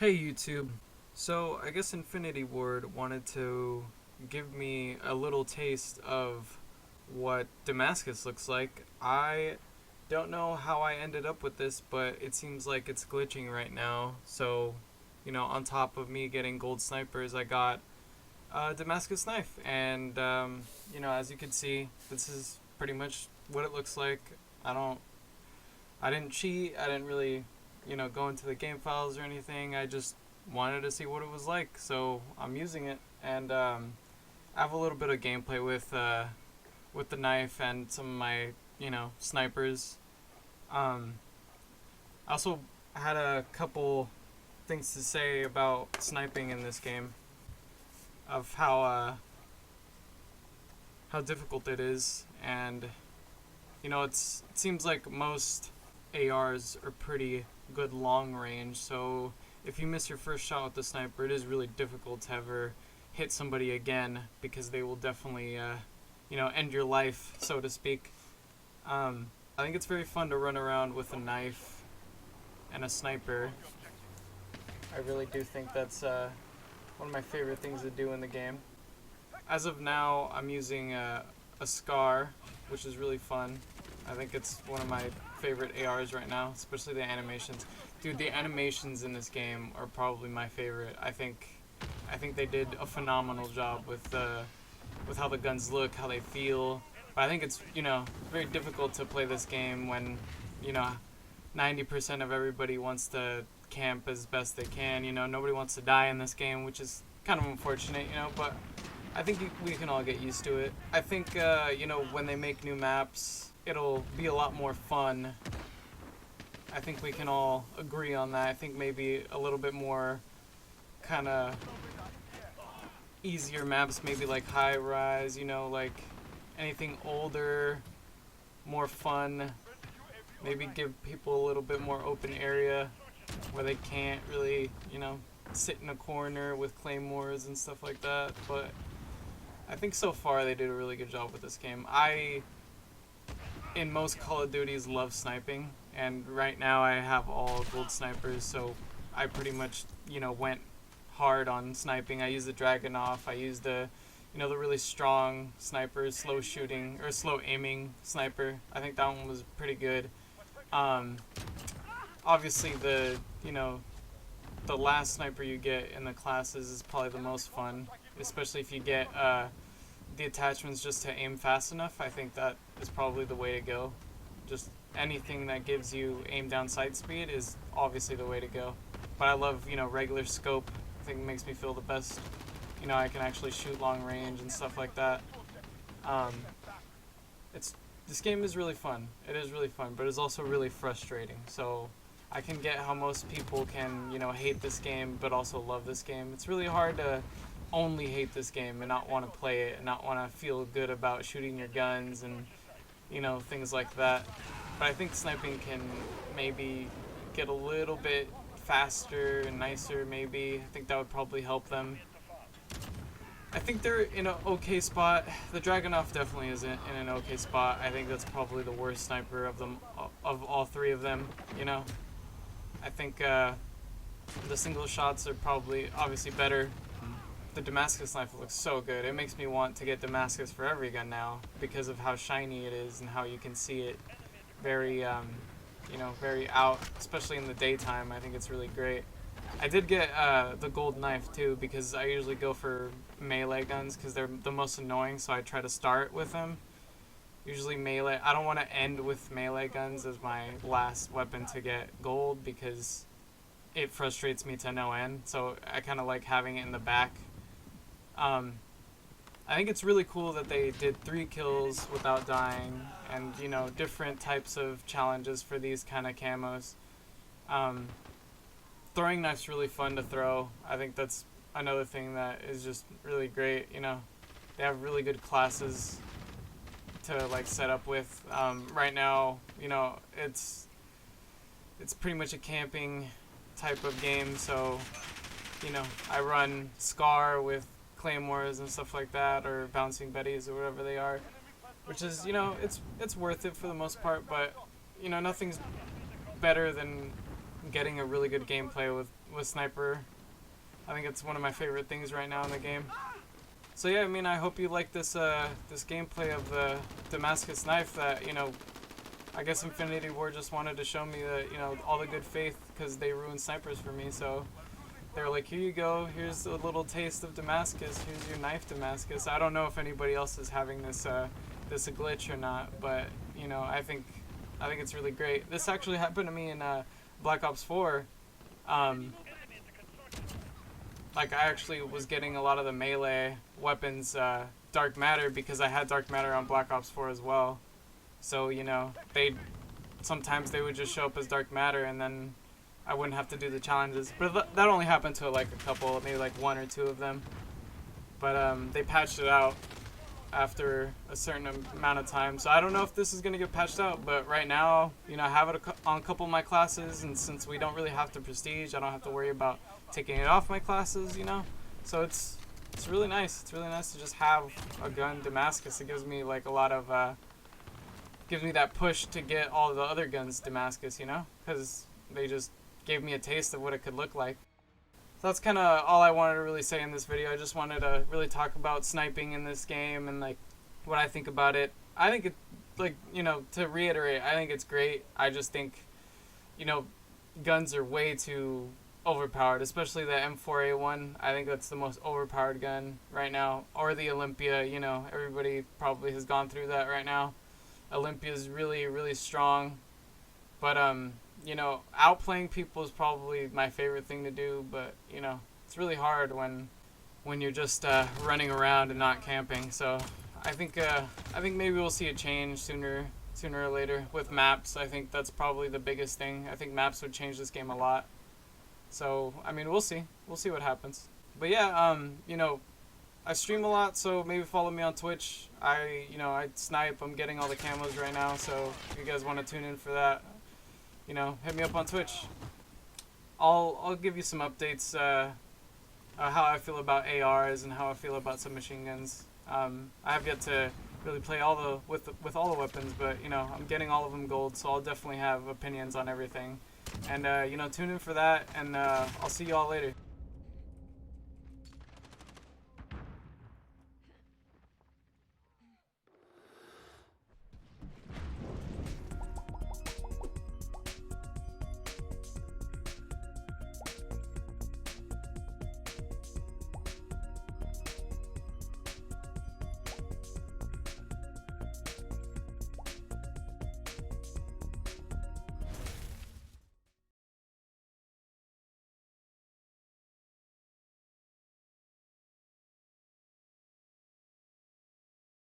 Hey YouTube. So I guess Infinity Ward wanted to give me a little taste of what Damascus looks like. I don't know how I ended up with this, but it seems like it's glitching right now. So, on top of me getting gold snipers, I got a Damascus knife. And, as you can see, this is pretty much what it looks like. I don't, I didn't cheat. I didn't really go into the game files or anything. I just wanted to see what it was like, so I'm using it, and I have a little bit of gameplay with the knife and some of my snipers. I also had a couple things to say about sniping in this game, of how difficult it is, and it seems like most ARs are pretty good long range, so if you miss your first shot with the sniper, it is really difficult to ever hit somebody again, because they will definitely, end your life, so to speak. I think it's very fun to run around with a knife and a sniper. I really do think that's one of my favorite things to do in the game. As of now, I'm using a Scar, which is really fun. I think it's one of my favorite ARs right now, especially the animations. Dude, the animations in this game are probably my favorite. I think they did a phenomenal job with how the guns look, how they feel. But I think it's very difficult to play this game when 90% of everybody wants to camp as best they can. Nobody wants to die in this game, which is kind of unfortunate. But I think we can all get used to it. I think when they make new maps, it'll be a lot more fun. I think we can all agree on that. I think maybe a little bit more kind of easier maps, maybe like high rise, like anything older, more fun. Maybe give people a little bit more open area where they can't really, sit in a corner with claymores and stuff like that. But I think so far they did a really good job with this game. In most Call of Duties, love sniping, and right now I have all gold snipers, so I pretty much went hard on sniping. I used the Dragunov. I used the the really strong snipers, slow shooting or slow aiming sniper. I think that one was pretty good. Obviously the last sniper you get in the classes is probably the most fun, especially if you get the attachments just to aim fast enough. I think that is probably the way to go. Just anything that gives you aim down sight speed is obviously the way to go. But I love, regular scope. I think it makes me feel the best. I can actually shoot long range and stuff like that. Um, this game is really fun. It is really fun, but it's also really frustrating. So I can get how most people can, hate this game, but also love this game. It's really hard to only hate this game and not want to play it and not want to feel good about shooting your guns and things like that. But I think sniping can maybe get a little bit faster and nicer. Maybe I think that would probably help them. I think they're in an okay spot. The Dragunov definitely isn't in an okay spot. I think that's probably the worst sniper of them, of all three of them. I think the single shots are probably obviously better. The Damascus knife looks so good. It makes me want to get Damascus for every gun now because of how shiny it is and how you can see it very, very out, especially in the daytime. I think it's really great. I did get the gold knife too because I usually go for melee guns because they're the most annoying, so I try to start with them. Usually melee. I don't want to end with melee guns as my last weapon to get gold because it frustrates me to no end, so I kind of like having it in the back. I think it's really cool that they did 3 kills without dying and, different types of challenges for these kind of camos. Throwing knife's really fun to throw. I think that's another thing that is just really great. They have really good classes to like set up with. Right now, it's pretty much a camping type of game, so I run Scar with claymores and stuff like that, or bouncing betties or whatever they are, which is it's worth it for the most part. But nothing's better than getting a really good gameplay with with sniper. I think it's one of my favorite things right now in the game. So yeah, I mean, I hope you like this this gameplay of the Damascus knife that, you know, I guess Infinity Ward just wanted to show me that, you know, all the good faith, because they ruined snipers for me. So they were like, here you go, here's a little taste of Damascus, here's your knife, Damascus. I don't know if anybody else is having this this a glitch or not, but, you know, I think it's really great. This actually happened to me in Black Ops 4. Like, I actually was getting a lot of the melee weapons dark matter because I had dark matter on Black Ops 4 as well. So, you know, sometimes they would just show up as dark matter, and then I wouldn't have to do the challenges. But that only happened to like a couple, maybe like 1 or 2 of them. But they patched it out after a certain amount of time. So I don't know if this is going to get patched out, but right now, you know, I have it on a couple of my classes, and since we don't really have to prestige, I don't have to worry about taking it off my classes, you know. So it's really nice. It's really nice to just have a gun Damascus. It gives me like a lot of gives me that push to get all the other guns Damascus, you know, because they just gave me a taste of what it could look like. So that's kind of all I wanted to really say in this video. I just wanted to really talk about sniping in this game and like what I think about it. I think it, like, you know, to reiterate, I think it's great. I just think, you know, guns are way too overpowered, especially the M4A1. I think that's the most overpowered gun right now. Or the Olympia, you know, everybody probably has gone through that right now. Olympia is really, really strong. But, you know, outplaying people is probably my favorite thing to do, but, you know, it's really hard when you're just running around and not camping. So I think maybe we'll see a change sooner or later with maps. I think that's probably the biggest thing. I think maps would change this game a lot. So, I mean, we'll see. We'll see what happens. But yeah, you know, I stream a lot, so maybe follow me on Twitch. I snipe. I'm getting all the camos right now, so if you guys want to tune in for that, you know, hit me up on Twitch. I'll give you some updates, how I feel about ARs and how I feel about submachine guns. I have yet to really play with all the weapons, but, you know, I'm getting all of them gold, so I'll definitely have opinions on everything. And, you know, tune in for that, and I'll see you all later.